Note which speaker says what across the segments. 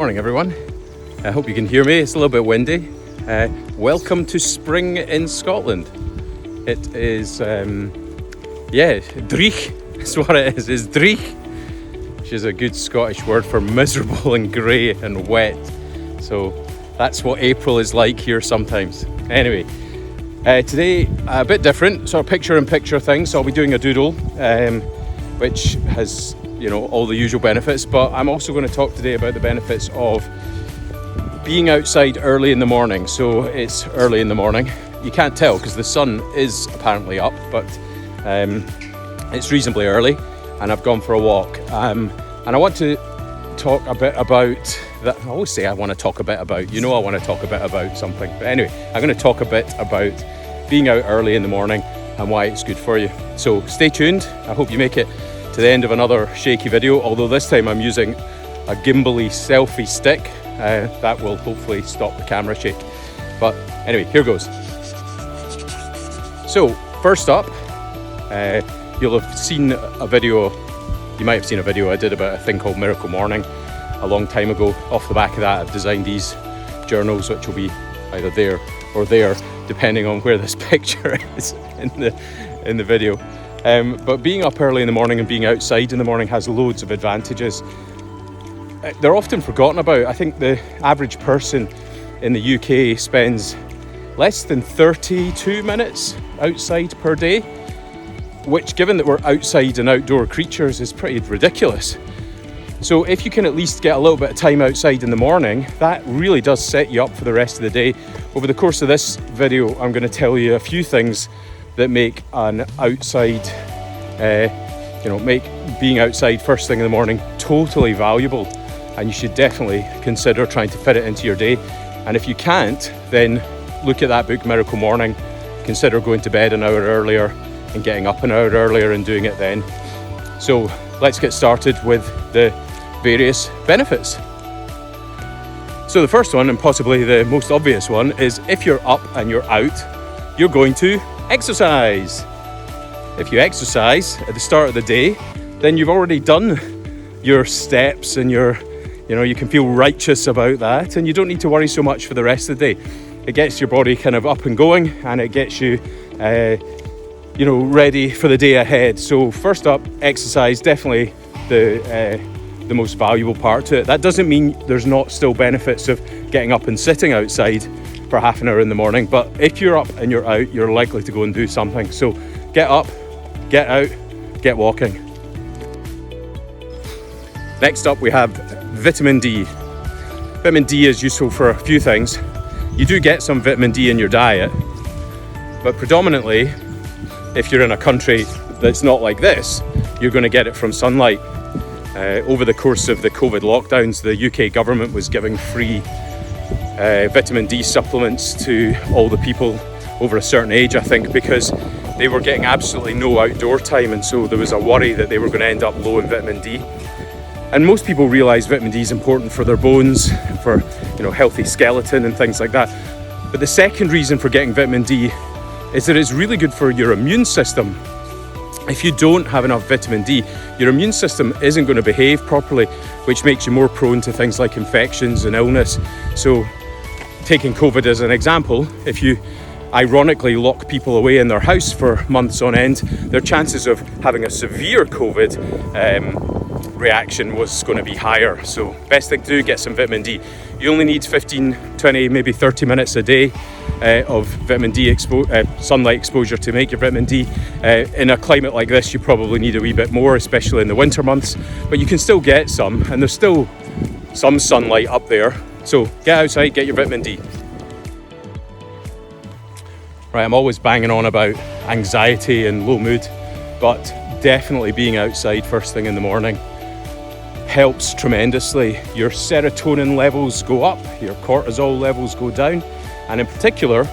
Speaker 1: Morning everyone, I hope you can hear me. It's a little bit windy. Welcome to spring in Scotland. It is, dreich, that's what it is, it's dreich, which is a good Scottish word for miserable and grey and wet. So that's what April is like here sometimes. Anyway, today a bit different, sort of picture-in-picture thing. So I'll be doing a doodle, which has, you know, all the usual benefits, but I'm also going to talk today about the benefits of being outside early in the morning. So it's early in the morning. You can't tell because the sun is apparently up, but it's reasonably early, and I've gone for a walk. And I want to talk a bit about that. I always say I want to talk a bit about, you know, I want to talk a bit about something. But anyway, I'm going to talk a bit about being out early in the morning and why it's good for you. So stay tuned. I hope you make it to the end of another shaky video, although this time I'm using a gimbally selfie stick. That will hopefully stop the camera shake. But anyway, here goes. So first up, you'll have seen a video, you might have seen a video I did about a thing called Miracle Morning a long time ago. Off the back of that, I've designed these journals, which will be either there or there, depending on where this picture is in the video. But being up early in the morning and being outside in the morning has loads of advantages. They're often forgotten about. I think the average person in the UK spends less than 32 minutes outside per day, which, given that we're outside and outdoor creatures, is pretty ridiculous. So if you can at least get a little bit of time outside in the morning, that really does set you up for the rest of the day. Over the course of this video, I'm going to tell you a few things that make an outside, make being outside first thing in the morning totally valuable, and you should definitely consider trying to fit it into your day. And if you can't, then look at that book, Miracle Morning. Consider going to bed an hour earlier and getting up an hour earlier and doing it then. So let's get started with the various benefits. So the first one, and possibly the most obvious one, is if you're up and you're out, you're going to exercise. If you exercise at the start of the day, then you've already done your steps and you can feel righteous about that, and you don't need to worry so much for the rest of the day. It gets your body kind of up and going, and it gets you ready for the day ahead. So first up, exercise, definitely the most valuable part to it. That doesn't mean there's not still benefits of getting up and sitting outside for half an hour in the morning, but if you're up and you're out, you're likely to go and do something. So get up, get out, get walking. Next up, we have vitamin D. Vitamin D is useful for a few things. You do get some vitamin D in your diet, but predominantly, if you're in a country that's not like this, you're going to get it from sunlight. Over the course of the COVID lockdowns, the UK government was giving free vitamin D supplements to all the people over a certain age, I think, because they were getting absolutely no outdoor time, and so there was a worry that they were going to end up low in vitamin D. And most people realise vitamin D is important for their bones, for healthy skeleton and things like that. But the second reason for getting vitamin D is that it's really good for your immune system. If you don't have enough vitamin D, your immune system isn't going to behave properly, which makes you more prone to things like infections and illness. So taking COVID as an example, if you ironically lock people away in their house for months on end, their chances of having a severe COVID reaction was going to be higher. So best thing to do, get some vitamin D. You only need 15, 20, maybe 30 minutes a day of vitamin D sunlight exposure to make your vitamin D. In a climate like this, you probably need a wee bit more, especially in the winter months, but you can still get some, and there's still some sunlight up there. So get outside, get your vitamin D. Right, I'm always banging on about anxiety and low mood, but definitely being outside first thing in the morning helps tremendously. Your serotonin levels go up, your cortisol levels go down, and in particular,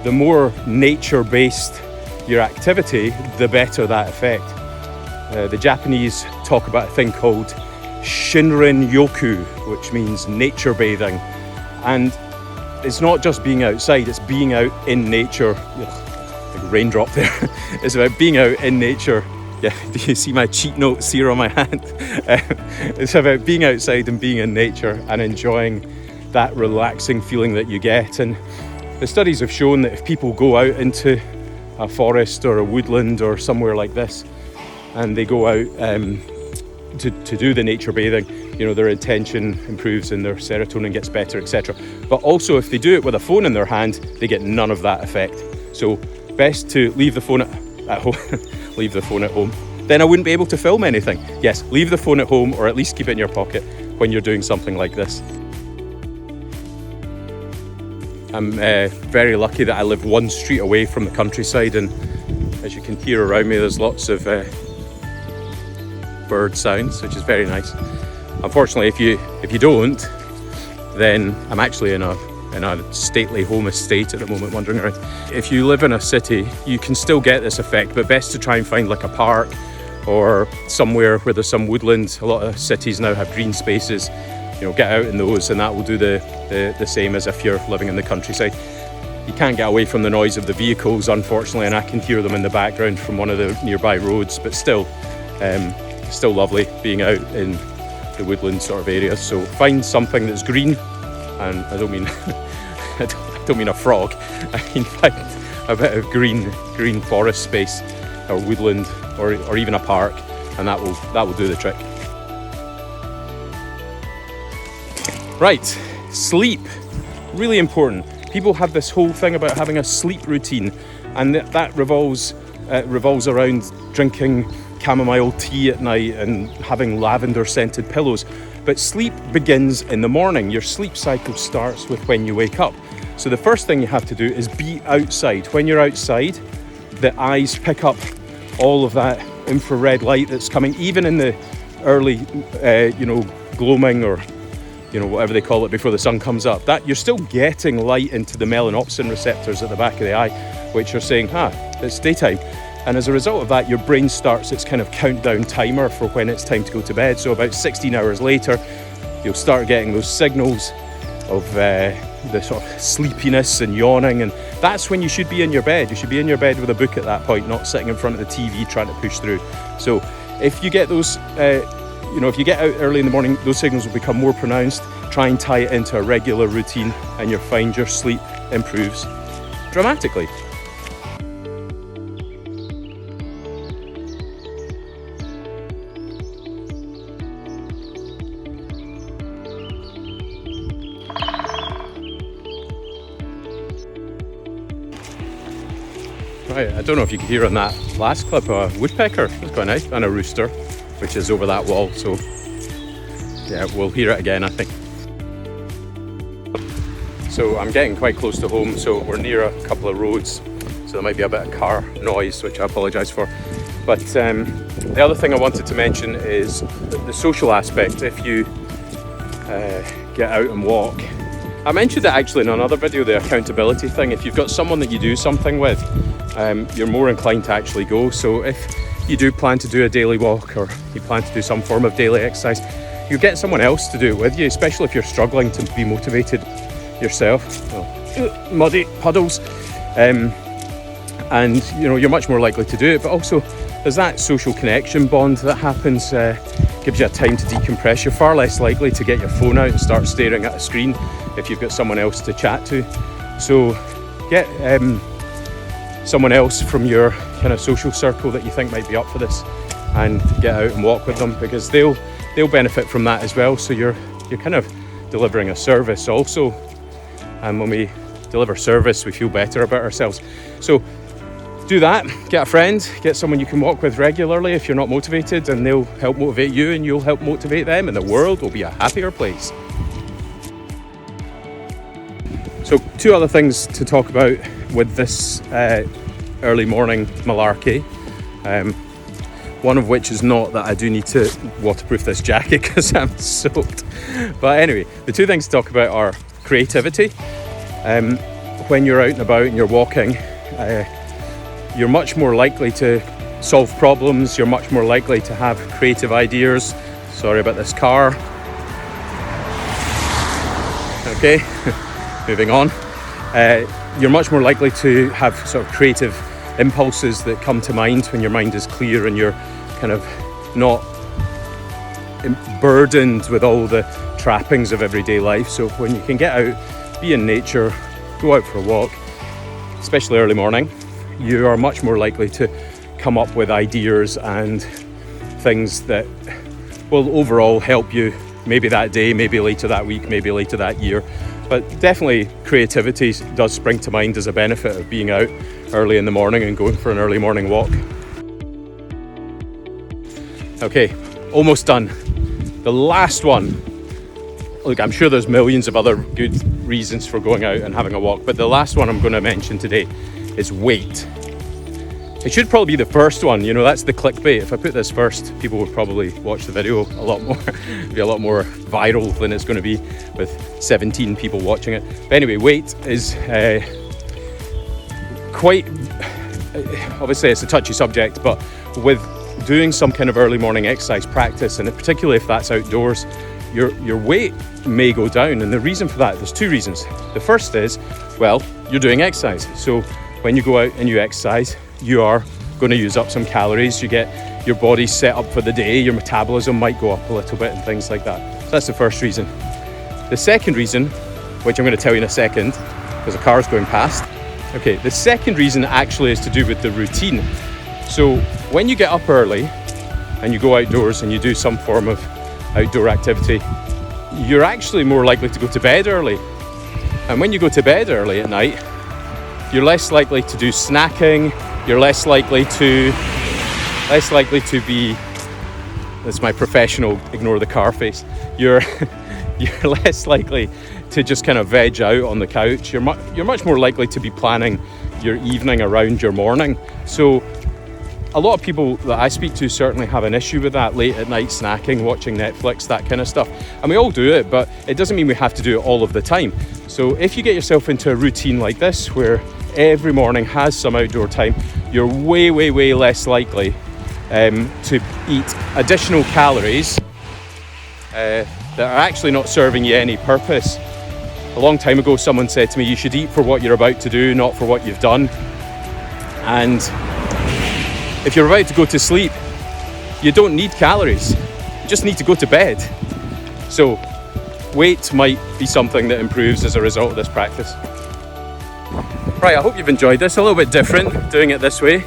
Speaker 1: the more nature-based your activity, the better that effect. The Japanese talk about a thing called Shinrin-yoku, which means nature bathing, and it's not just being outside, it's being out in nature. Big raindrop there. It's about being out in nature Yeah, do you see my cheat notes here on my hand? It's about being outside and being in nature and enjoying that relaxing feeling that you get. And the studies have shown that if people go out into a forest or a woodland or somewhere like this, and they go out to do the nature bathing, you know, their attention improves and their serotonin gets better, etc. But also if they do it with a phone in their hand, they get none of that effect. So best to leave the phone at home. Leave the phone at home. Then I wouldn't be able to film anything. Yes, leave the phone at home, or at least keep it in your pocket when you're doing something like this. I'm very lucky that I live one street away from the countryside, and as you can hear around me, there's lots of bird sounds, which is very nice. Unfortunately, if you don't, then I'm actually in a stately home estate at the moment, wandering around. If you live in a city, you can still get this effect, but best to try and find like a park or somewhere where there's some woodland. A lot of cities now have green spaces. You know, get out in those, and that will do the same as if you're living in the countryside. You can't get away from the noise of the vehicles, unfortunately, and I can hear them in the background from one of the nearby roads, but still lovely being out in the woodland sort of areas. So find something that's green, and I don't mean I don't mean a frog. I mean find a bit of green forest space or woodland or even a park, and that will do the trick. Right, sleep, really important. People have this whole thing about having a sleep routine, and that revolves around drinking chamomile tea at night and having lavender scented pillows. But sleep begins in the morning. Your sleep cycle starts with when you wake up. So the first thing you have to do is be outside. When you're outside, the eyes pick up all of that infrared light that's coming, even in the early, gloaming, or whatever they call it before the sun comes up. That you're still getting light into the melanopsin receptors at the back of the eye, which are saying, it's daytime. And as a result of that, your brain starts its kind of countdown timer for when it's time to go to bed. So about 16 hours later, you'll start getting those signals of the sort of sleepiness and yawning, and that's when you should be in your bed. You should be in your bed with a book at that point, not sitting in front of the TV trying to push through. So if you get those, if you get out early in the morning, those signals will become more pronounced. Try and tie it into a regular routine, and you'll find your sleep improves dramatically. Right, I don't know if you could hear on that last clip a woodpecker. It's quite nice, and a rooster, which is over that wall. So yeah, we'll hear it again, I think. So I'm getting quite close to home, so we're near a couple of roads, so there might be a bit of car noise, which I apologise for. But the other thing I wanted to mention is the social aspect. If you get out and walk, I mentioned it actually in another video, the accountability thing. If you've got someone that you do something with, you're more inclined to actually go. So if you do plan to do a daily walk, or you plan to do some form of daily exercise, you get someone else to do it with you, especially if you're struggling to be motivated yourself. Muddy puddles. And you're much more likely to do it. But also there's that social connection bond that happens, gives you a time to decompress. You're far less likely to get your phone out and start staring at a screen if you've got someone else to chat to. So get someone else from your kind of social circle that you think might be up for this, and get out and walk with them, because they'll benefit from that as well. So you're kind of delivering a service also, and when we deliver service, we feel better about ourselves. So do that. Get a friend, get someone you can walk with regularly if you're not motivated, and they'll help motivate you, and you'll help motivate them, and the world will be a happier place. So 2 other things to talk about with this early morning malarkey. One of which is not that I do need to waterproof this jacket because I'm soaked. But anyway, the 2 things to talk about are creativity. When you're out and about and you're walking, you're much more likely to solve problems. You're much more likely to have creative ideas. Sorry about this car. Okay, moving on. You're much more likely to have sort of creative impulses that come to mind when your mind is clear and you're kind of not burdened with all the trappings of everyday life. So when you can get out, be in nature, go out for a walk, especially early morning, you are much more likely to come up with ideas and things that will overall help you, maybe that day, maybe later that week, maybe later that year. But definitely creativity does spring to mind as a benefit of being out early in the morning and going for an early morning walk. Okay, almost done. The last one. Look, I'm sure there's millions of other good reasons for going out and having a walk, but the last one I'm going to mention today is weight. It should probably be the first one, you know, that's the clickbait. If I put this first, people would probably watch the video a lot more, be a lot more viral than it's going to be with 17 people watching it. But anyway, weight is quite, obviously it's a touchy subject, but with doing some kind of early morning exercise practice, and particularly if that's outdoors, your weight may go down. And the reason for that, there's two reasons. The first is, well, you're doing exercise. So when you go out and you exercise, you are going to use up some calories. You get your body set up for the day. Your metabolism might go up a little bit and things like that. So that's the first reason. The second reason, which I'm going to tell you in a second, because a car is going past. Okay, the second reason actually is to do with the routine. So when you get up early and you go outdoors and you do some form of outdoor activity, you're actually more likely to go to bed early. And when you go to bed early at night, you're less likely to do snacking. You're less likely to be, that's my professional, ignore the car face. You're less likely to just kind of veg out on the couch. You're much more likely to be planning your evening around your morning. So a lot of people that I speak to certainly have an issue with that, late at night snacking, watching Netflix, that kind of stuff. And we all do it, but it doesn't mean we have to do it all of the time. So if you get yourself into a routine like this, where every morning has some outdoor time, you're way, way, way less likely to eat additional calories that are actually not serving you any purpose. A long time ago, someone said to me, you should eat for what you're about to do, not for what you've done. And if you're about to go to sleep, you don't need calories. You just need to go to bed. So weight might be something that improves as a result of this practice. Right, I hope you've enjoyed this. A little bit different doing it this way.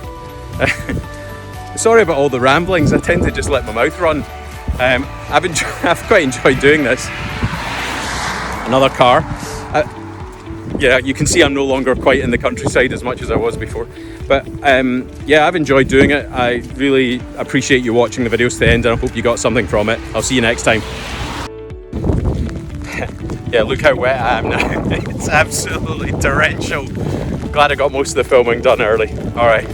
Speaker 1: Sorry about all the ramblings. I tend to just let my mouth run. I've quite enjoyed doing this. Another car. Yeah, you can see I'm no longer quite in the countryside as much as I was before. But yeah, I've enjoyed doing it. I really appreciate you watching the videos to the end, and I hope you got something from it. I'll see you next time. Yeah, look how wet I am now. It's absolutely torrential. Glad I got most of the filming done early. All right.